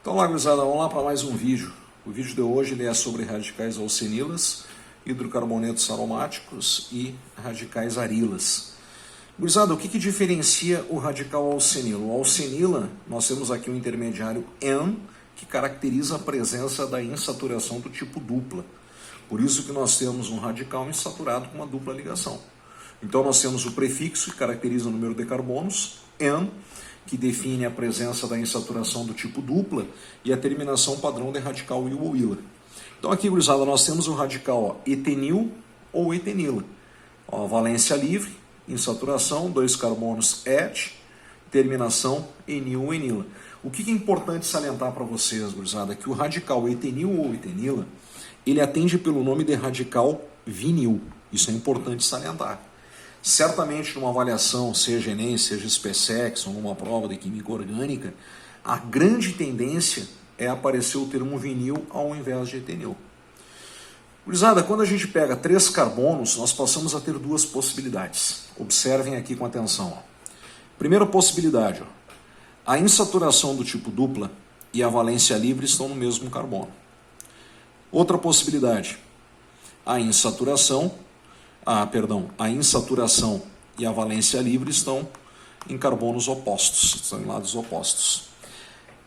Então lá, gurizada, vamos lá para mais um vídeo. O vídeo de hoje ele é sobre radicais alcenilas, hidrocarbonetos aromáticos e radicais arilas. Gurizada, o que diferencia o radical alcenila? O alcenila, nós temos aqui um intermediário N, que caracteriza a presença da insaturação do tipo dupla. Por isso que nós temos um radical insaturado com uma dupla ligação. Então nós temos o prefixo, que caracteriza o número de carbonos, N, que define a presença da insaturação do tipo dupla, e a terminação padrão de radical il ou ila. Então aqui, gurizada, nós temos o radical etenil ou etenila. A valência livre, insaturação, 2 carbonos et, terminação enil ou enila. O que é importante salientar para vocês, gurizada, é que o radical etenil ou etenila, ele atende pelo nome de radical vinil. Isso é importante salientar. Certamente numa avaliação, seja Enem, seja SPSEX, ou numa prova de química orgânica, a grande tendência é aparecer o termo vinil ao invés de etenil. Gurizada, quando a gente pega 3 carbonos, nós passamos a ter 2 possibilidades. Observem aqui com atenção. Ó. Primeira possibilidade, ó, a insaturação do tipo dupla e a valência livre estão no mesmo carbono. Outra possibilidade, a insaturação e a valência livre estão em carbonos opostos, estão em lados opostos.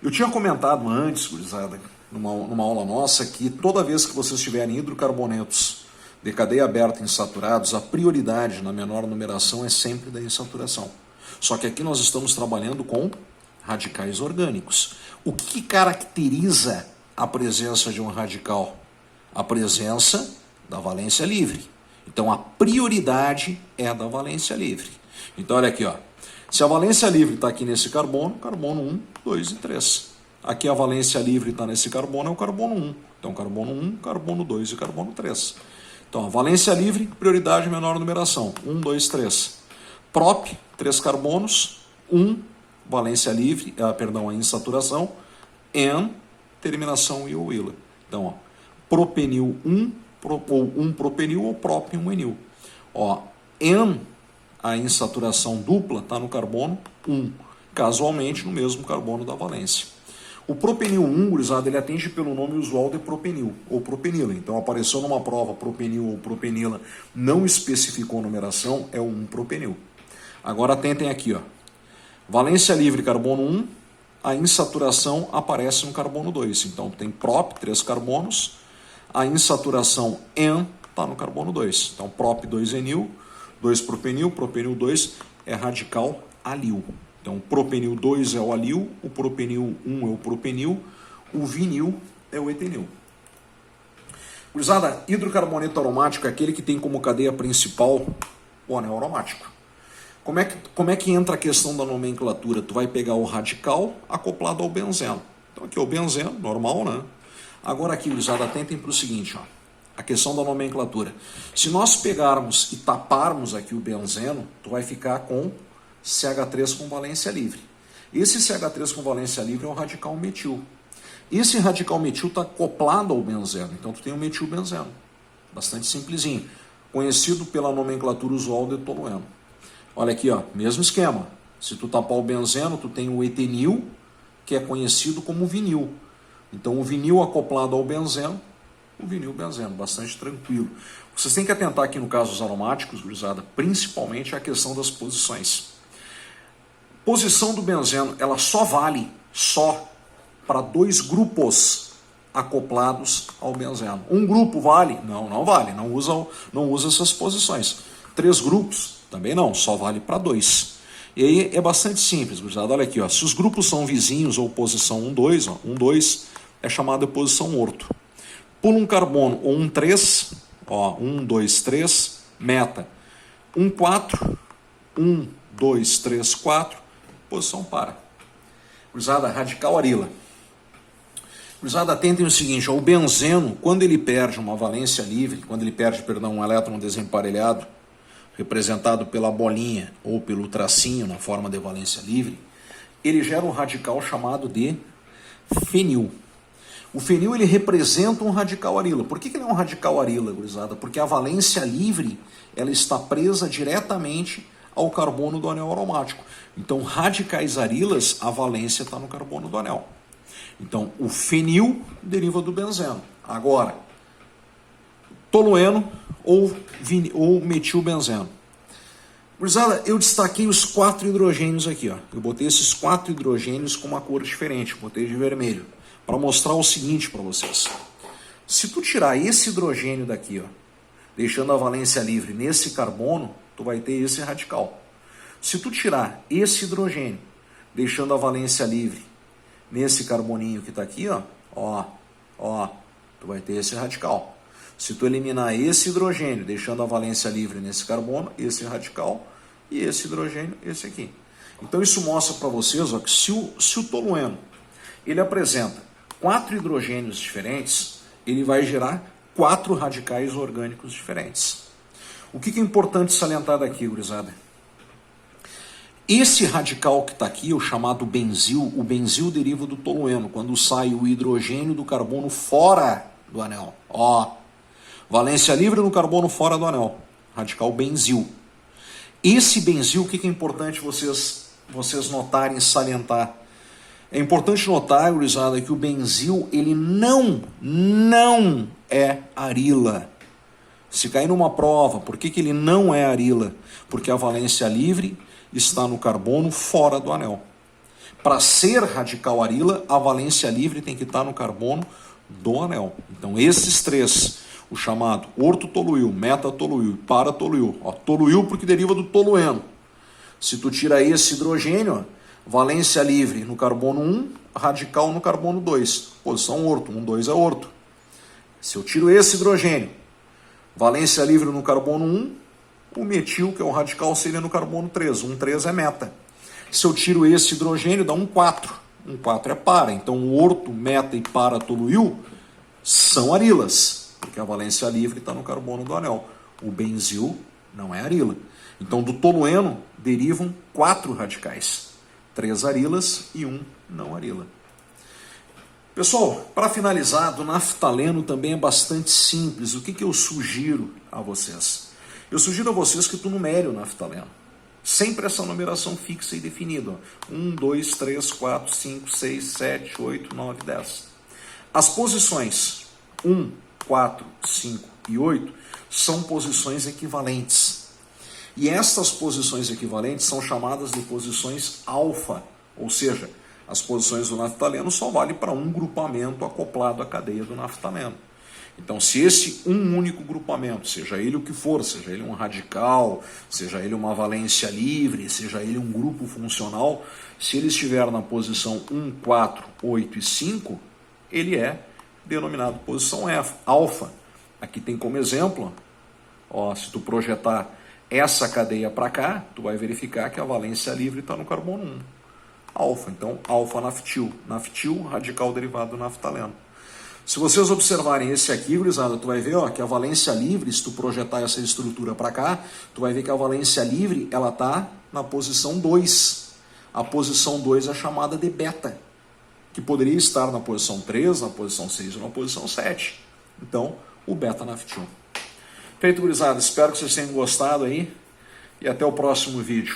Eu tinha comentado antes, gurizada, numa aula nossa, que toda vez que vocês tiverem hidrocarbonetos de cadeia aberta insaturados, a prioridade na menor numeração é sempre da insaturação. Só que aqui nós estamos trabalhando com radicais orgânicos. O que caracteriza a presença de um radical? A presença da valência livre. Então a prioridade é a da valência livre. Então olha aqui, ó. Se a valência livre está aqui nesse carbono, carbono 1, 2 e 3. Aqui a valência livre está nesse carbono, é o carbono 1. Então carbono 1, carbono 2 e carbono 3. Então a valência livre, prioridade menor numeração. 1, 2, 3. Prop, 3 carbonos, 1, valência livre, a insaturação, N, terminação il ou ila. Então, ó, propenil 1, ou 1 propenil ou prop 1 enil. Ó, N, a insaturação dupla, está no carbono 1, casualmente no mesmo carbono da valência. O propenil 1, gurizada, ele atende pelo nome usual de propenil ou propenila. Então apareceu numa prova propenil ou propenila, não especificou numeração, é o 1 propenil. Agora atentem aqui, ó. Valência livre carbono 1, a insaturação aparece no carbono 2. Então tem prop, 3 carbonos, a insaturação N está no carbono 2. Então, prop 2 enil, 2 propenil, propenil 2 é radical alil. Então, propenil 2 é o alil, o propenil 1 é o propenil, o vinil é o etenil. Gurizada, hidrocarboneto aromático é aquele que tem como cadeia principal o anel aromático. Como é que entra a questão da nomenclatura? Tu vai pegar o radical acoplado ao benzeno. Então, aqui é o benzeno, normal, né? Agora aqui, gurizada, atentem para o seguinte, ó, a questão da nomenclatura. Se nós pegarmos e taparmos aqui o benzeno, tu vai ficar com CH3 com valência livre. Esse CH3 com valência livre é o radical metil. Esse radical metil está acoplado ao benzeno, então tu tem o metilbenzeno. Bastante simplesinho. Conhecido pela nomenclatura usual de tolueno. Olha aqui, ó, mesmo esquema. Se tu tapar o benzeno, tu tem o etenil, que é conhecido como vinil. Então, o vinil acoplado ao benzeno, o vinil-benzeno, bastante tranquilo. Vocês têm que atentar aqui no caso dos aromáticos, gurizada, principalmente a questão das posições. Posição do benzeno, ela só vale para 2 grupos acoplados ao benzeno. Um grupo vale? Não vale, não usa essas posições. 3 grupos? Também não, só vale para 2. E aí é bastante simples, gurizada. Olha aqui, ó, se os grupos são vizinhos ou posição 1, 2, ó, 1, 2, é chamada de posição orto. Pula um carbono ou um 3, ó, 1, 2, 3, meta. 1, 4, 1, 2, 3, 4, posição para. Gurizada, radical arila. Gurizada, atentem o seguinte, ó, o benzeno, quando ele perde uma valência livre, quando ele perde, um elétron desemparelhado, representado pela bolinha ou pelo tracinho na forma de valência livre, ele gera um radical chamado de fenil. O fenil ele representa um radical arila. Por que ele é um radical arila, gurizada? Porque a valência livre ela está presa diretamente ao carbono do anel aromático. Então, radicais arilas, a valência está no carbono do anel. Então, o fenil deriva do benzeno. Agora, tolueno ou metilbenzeno. Gurizada, eu destaquei os 4 hidrogênios aqui, ó. Eu botei esses 4 hidrogênios com uma cor diferente, botei de vermelho, para mostrar o seguinte para vocês. Se tu tirar esse hidrogênio daqui, ó, deixando a valência livre nesse carbono, tu vai ter esse radical. Se tu tirar esse hidrogênio, deixando a valência livre nesse carboninho que está aqui, ó, tu vai ter esse radical. Se tu eliminar esse hidrogênio, deixando a valência livre nesse carbono, esse radical, e esse hidrogênio, esse aqui. Então isso mostra para vocês, ó, que se o tolueno ele apresenta 4 hidrogênios diferentes, ele vai gerar 4 radicais orgânicos diferentes. O que é importante salientar daqui, gurizada? Esse radical que está aqui, o chamado benzil, o benzil deriva do tolueno, quando sai o hidrogênio do carbono fora do anel. Ó, valência livre no carbono fora do anel, radical benzil. Esse benzil, o que é importante vocês notarem e salientar? É importante notar, gurizada, que o benzil, ele não é arila. Se cair numa prova, por que ele não é arila? Porque a valência livre está no carbono fora do anel. Para ser radical arila, a valência livre tem que estar no carbono do anel. Então esses 3, o chamado ortotoluil, metatoluil e paratoluil. Ó, toluil porque deriva do tolueno. Se tu tira esse hidrogênio, ó, valência livre no carbono 1, radical no carbono 2. Posição orto, 1, 2 é orto. Se eu tiro esse hidrogênio, valência livre no carbono 1, o metil, que é o radical, seria no carbono 3. 1, 3 é meta. Se eu tiro esse hidrogênio, dá um 4. Um 4 é para. Então o orto, meta e paratoluil são arilas, porque a valência livre está no carbono do anel. O benzil não é arila. Então do tolueno derivam 4 radicais. 3 arilas e 1 não arila. Pessoal, para finalizar, do naftaleno também é bastante simples. O que eu sugiro a vocês? Eu sugiro a vocês que tu numere o naftaleno. Sempre essa numeração fixa e definida. 1, 2, 3, 4, 5, 6, 7, 8, 9, 10. As posições 1, 4, 5 e 8 são posições equivalentes. E estas posições equivalentes são chamadas de posições alfa, ou seja, as posições do naftaleno só valem para um grupamento acoplado à cadeia do naftaleno. Então, se esse um único grupamento, seja ele o que for, seja ele um radical, seja ele uma valência livre, seja ele um grupo funcional, se ele estiver na posição 1, 4, 8 e 5, ele é denominado posição alfa. Aqui tem como exemplo, ó, se tu projetar essa cadeia para cá, tu vai verificar que a valência livre está no carbono 1. Alfa, então alfa-naftil. Naftil, radical derivado do naftaleno. Se vocês observarem esse aqui, gurizada, tu vai ver, ó, que a valência livre, se tu projetar essa estrutura para cá, tu vai ver que a valência livre ela está na posição 2. A posição 2 é chamada de beta, que poderia estar na posição 3, na posição 6 ou na posição 7. Então, o beta-naftil. Feito, gurizada, espero que vocês tenham gostado aí e até o próximo vídeo.